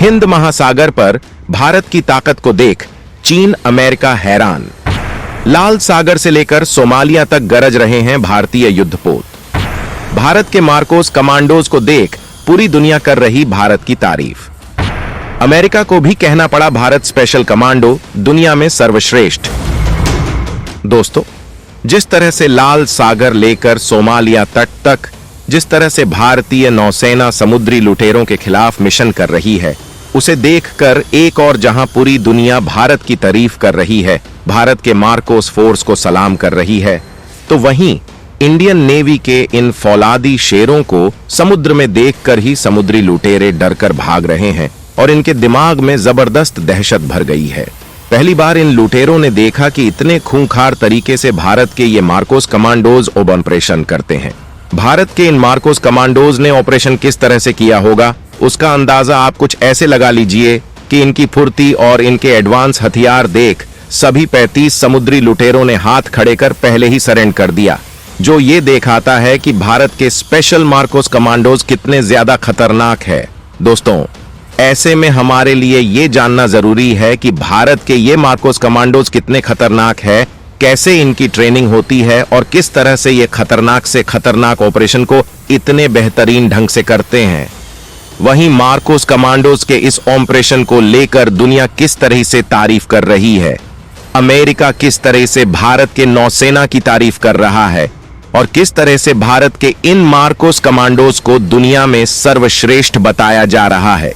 हिंद महासागर पर भारत की ताकत को देख चीन अमेरिका हैरान। लाल सागर से लेकर सोमालिया तक गरज रहे हैं भारतीय युद्धपोत। भारत के मार्कोस कमांडोज को देख पूरी दुनिया कर रही भारत की तारीफ। अमेरिका को भी कहना पड़ा भारत स्पेशल कमांडो दुनिया में सर्वश्रेष्ठ। दोस्तों, जिस तरह से लाल सागर लेकर सोमालिया तट तक जिस तरह से भारतीय नौसेना समुद्री लुटेरों के खिलाफ मिशन कर रही है, उसे देखकर एक और जहां पूरी दुनिया भारत की तारीफ कर रही है, भारत के मार्कोस फोर्स को सलाम कर रही है, तो वहीं इंडियन नेवी के इन फौलादी शेरों को समुद्र में देखकर ही समुद्री लुटेरे डरकर भाग रहे हैं और इनके दिमाग में जबरदस्त दहशत भर गई है। पहली बार इन लुटेरों ने देखा कि इतने खूंखार तरीके से भारत के ये मार्कोस कमांडोज ऑपरेशन करते हैं। भारत के इन मार्कोस कमांडोज ने ऑपरेशन किस तरह से किया होगा, उसका अंदाजा आप कुछ ऐसे लगा लीजिए कि इनकी फुर्ती और इनके एडवांस हथियार देख सभी 35 समुद्री लुटेरों ने हाथ खड़े कर पहले ही सरेंडर कर दिया, जो ये दिखाता है कि भारत के स्पेशल मार्कोस कमांडोज कितने ज्यादा खतरनाक है। दोस्तों, ऐसे में हमारे लिए ये जानना जरूरी है कि भारत के ये मार्कोस कमांडोज कितने खतरनाक है, कैसे इनकी ट्रेनिंग होती है और किस तरह से ये खतरनाक से खतरनाक ऑपरेशन को इतने बेहतरीन ढंग से करते हैं। वहीं मार्कोस कमांडोज के इस ऑपरेशन को लेकर दुनिया किस तरह से तारीफ कर रही है, अमेरिका किस तरह से भारत के नौसेना की तारीफ कर रहा है और किस तरह से भारत के इन मार्कोस कमांडोज को दुनिया में सर्वश्रेष्ठ बताया जा रहा है,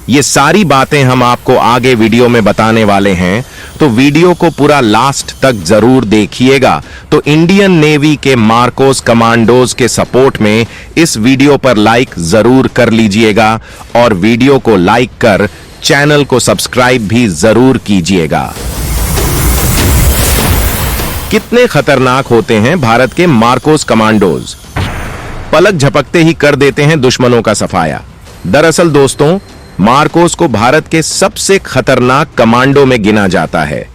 ये सारी बातें हम आपको आगे वीडियो में बताने वाले हैं, तो वीडियो को पूरा लास्ट तक जरूर देखिएगा। तो इंडियन नेवी के मार्कोस कमांडोज के सपोर्ट में इस वीडियो पर लाइक जरूर कर लीजिएगा और वीडियो को लाइक कर चैनल को सब्सक्राइब भी जरूर कीजिएगा। कितने खतरनाक होते हैं भारत के मार्कोस कमांडोज, पलक झपकते ही कर देते हैं दुश्मनों का सफाया। दरअसल दोस्तों, मार्कोस को भारत के सबसे खतरनाक कमांडो में गिना जाता है।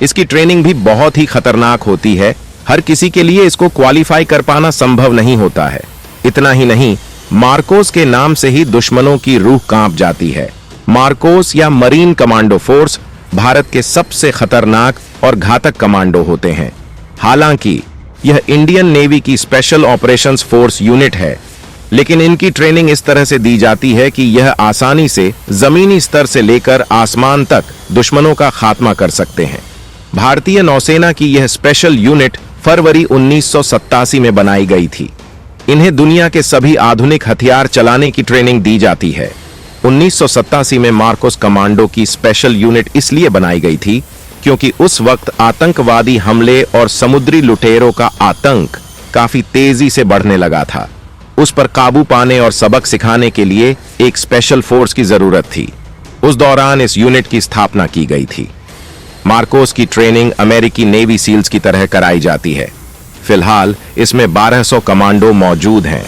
इसकी ट्रेनिंग भी बहुत ही खतरनाक होती है, हर किसी के लिए इसको क्वालिफाई कर पाना संभव नहीं होता है। इतना ही नहीं, मार्कोस के नाम से ही दुश्मनों की रूह कांप जाती है। मार्कोस या मरीन कमांडो फोर्स भारत के सबसे खतरनाक और घातक कमांडो होते हैं। हालांकि यह इंडियन नेवी की स्पेशल ऑपरेशंस फोर्स यूनिट है, लेकिन इनकी ट्रेनिंग इस तरह से दी जाती है कि यह आसानी से जमीनी स्तर से लेकर आसमान तक दुश्मनों का खात्मा कर सकते हैं। भारतीय नौसेना की यह स्पेशल यूनिट फरवरी 1987 में बनाई गई थी। इन्हें दुनिया के सभी आधुनिक हथियार चलाने की ट्रेनिंग दी जाती है। 1987 में मार्कोस कमांडो की स्पेशल यूनिट इसलिए बनाई गई थी क्योंकि उस वक्त आतंकवादी हमले और समुद्री लुटेरों का आतंक काफी तेजी से बढ़ने लगा था। उस पर काबू पाने और सबक सिखाने के लिए एक स्पेशल फोर्स की जरूरत थी। उस दौरान इस यूनिट की स्थापना की गई थी। मार्कोस की ट्रेनिंग अमेरिकी नेवी सील्स की तरह कराई जाती है। फिलहाल इसमें 1200 कमांडो मौजूद हैं।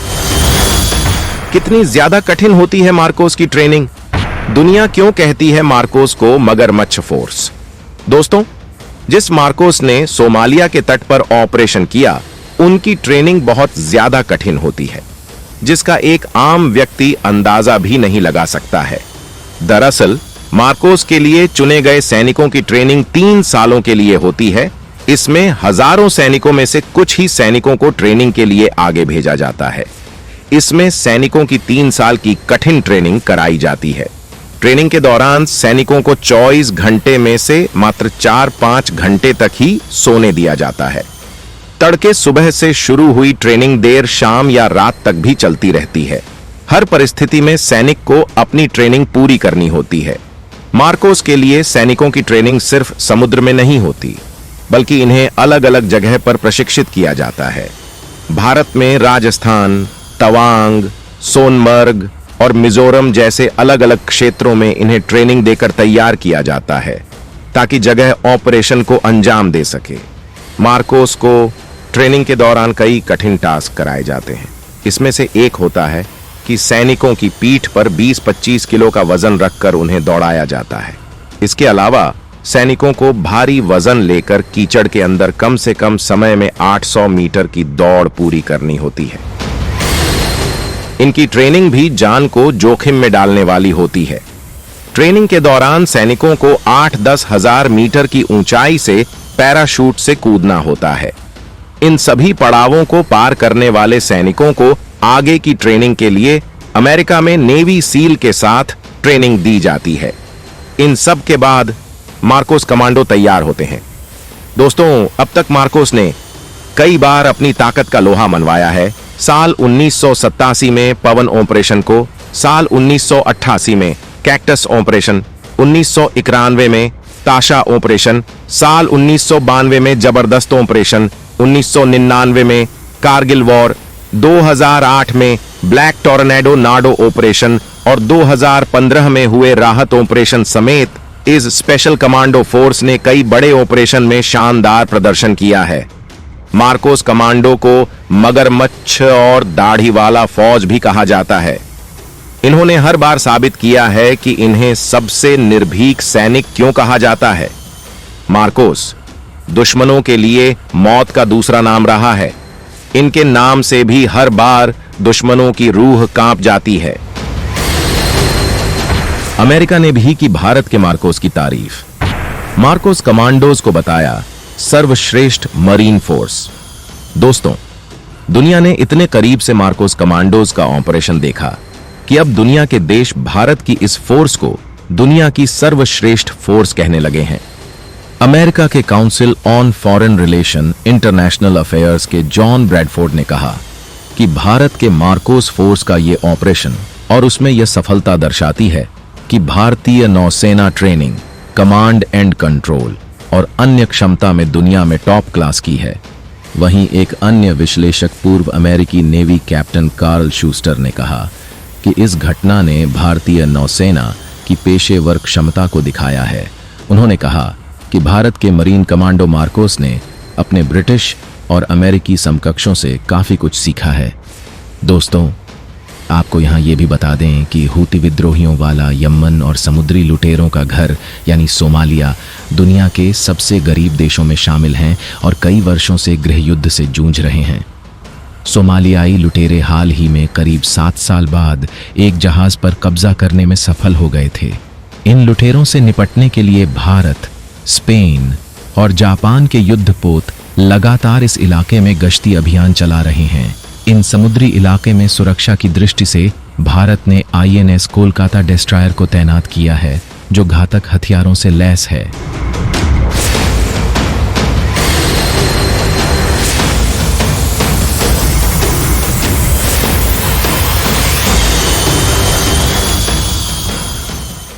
कितनी ज्यादा कठिन होती है मार्कोस की ट्रेनिंग? दुनिया क्यों कहती है मार्कोस को मगरमच्छ फोर्स? दोस्तों, जिस मार्कोस ने सोमालिया के तट पर ऑपरेशन किया, उनकी ट्रेनिंग बहुत ज्यादा कठिन होती है, जिसका एक आम व्यक्ति अंदाजा भी नहीं लगा सकता है। दरअसल मार्कोस के लिए चुने गए सैनिकों की ट्रेनिंग 3 सालों के लिए होती है। इसमें हजारों सैनिकों में से कुछ ही सैनिकों को ट्रेनिंग के लिए आगे भेजा जाता है। इसमें सैनिकों की 3 साल की कठिन ट्रेनिंग कराई जाती है। ट्रेनिंग के दौरान सैनिकों को 24 घंटे में से मात्र 4-5 घंटे तक ही सोने दिया जाता है। तड़के सुबह से शुरू हुई ट्रेनिंग देर शाम या रात तक भी चलती रहती है। हर परिस्थिति में सैनिक को अपनी ट्रेनिंग पूरी करनी होती है। मार्कोस के लिए सैनिकों की ट्रेनिंग सिर्फ समुद्र में नहीं होती, बल्कि इन्हें अलग अलग जगह पर प्रशिक्षित किया जाता है। भारत में राजस्थान, तवांग, सोनमर्ग और मिजोरम जैसे अलग अलग क्षेत्रों में इन्हें ट्रेनिंग देकर तैयार किया जाता है, ताकि जगह ऑपरेशन को अंजाम दे सके। मार्कोस को ट्रेनिंग के दौरान कई कठिन टास्क कराए जाते हैं। इसमें से एक होता है कि सैनिकों की पीठ पर 20-25 किलो का वजन रखकर उन्हें दौड़ाया जाता है। इसके अलावा सैनिकों को भारी वजन लेकर कीचड़ के अंदर कम से कम समय में 800 मीटर की दौड़ पूरी करनी होती है। इनकी ट्रेनिंग भी जान को जोखिम में डालने वाली होती है। ट्रेनिंग के दौरान सैनिकों को 8-10 हजार मीटर की ऊंचाई से पैराशूट से कूदना होता है। इन सभी पड़ावों को पार करने वाले सैनिकों को आगे की ट्रेनिंग के लिए अमेरिका में नेवी सील के साथ ट्रेनिंग दी जाती है। इन सब के बाद मार्कोस कमांडो तैयार होते हैं। दोस्तों, अब तक मार्कोस ने कई बार अपनी ताकत का लोहा मनवाया है। साल 1987 में पवन ऑपरेशन को, साल 1988 में कैक्टस ऑपरेशन, 1991 में ताशा ऑपरेशन, साल 1992 में जबरदस्त ऑपरेशन, 1999 में कारगिल वॉर, 2008 में ब्लैक टॉर्नेडो नाडो ऑपरेशन और 2015 में हुए राहत ऑपरेशन समेत इस स्पेशल कमांडो फोर्स ने कई बड़े ऑपरेशन में शानदार प्रदर्शन किया है। मार्कोस कमांडो को मगरमच्छ और दाढ़ी वाला फौज भी कहा जाता है। इन्होंने हर बार साबित किया है कि इन्हें सबसे निर्भीक सैनिक क्यों कहा जाता है। मार्कोस दुश्मनों के लिए मौत का दूसरा नाम रहा है। इनके नाम से भी हर बार दुश्मनों की रूह कांप जाती है। अमेरिका ने भी की भारत के मार्कोस की तारीफ। मार्कोस कमांडोज को बताया सर्वश्रेष्ठ मरीन फोर्स। दोस्तों, दुनिया ने इतने करीब से मार्कोस कमांडोज का ऑपरेशन देखा कि अब दुनिया के देश भारत की इस फोर्स को दुनिया की सर्वश्रेष्ठ फोर्स कहने लगे हैं। अमेरिका के council on foreign relation international affairs के जॉन ब्रैडफोर्ड ने कहा कि भारत के मार्कोस फोर्स का ये ऑपरेशन और उसमें यह सफलता दर्शाती है कि भारतीय नौसेना ट्रेनिंग, कमांड एंड कंट्रोल और अन्य क्षमता में दुनिया में टॉप क्लास की है। वहीं एक अन्य विश्लेषक पूर्व अमेरिकी नेवी कैप्टन कार्ल शूस्टर ने कहा कि इस घटना ने भारतीय नौसेना की पेशेवर क्षमता को दिखाया है। उन्होंने कहा कि भारत के मरीन कमांडो मार्कोस ने अपने ब्रिटिश और अमेरिकी समकक्षों से काफी कुछ सीखा है। दोस्तों, आपको यहाँ ये भी बता दें कि हूती विद्रोहियों वाला यमन और समुद्री लुटेरों का घर यानी सोमालिया दुनिया के सबसे गरीब देशों में शामिल हैं और कई वर्षों से गृह युद्ध से जूझ रहे हैं। सोमालियाई लुटेरे हाल ही में करीब 7 साल बाद एक जहाज पर कब्जा करने में सफल हो गए थे। इन लुटेरों से निपटने के लिए भारत, स्पेन और जापान के युद्धपोत लगातार इस इलाके में गश्ती अभियान चला रहे हैं। इन समुद्री इलाके में सुरक्षा की दृष्टि से भारत ने INS कोलकाता डिस्ट्रॉयर को तैनात किया है, जो घातक हथियारों से लैस है।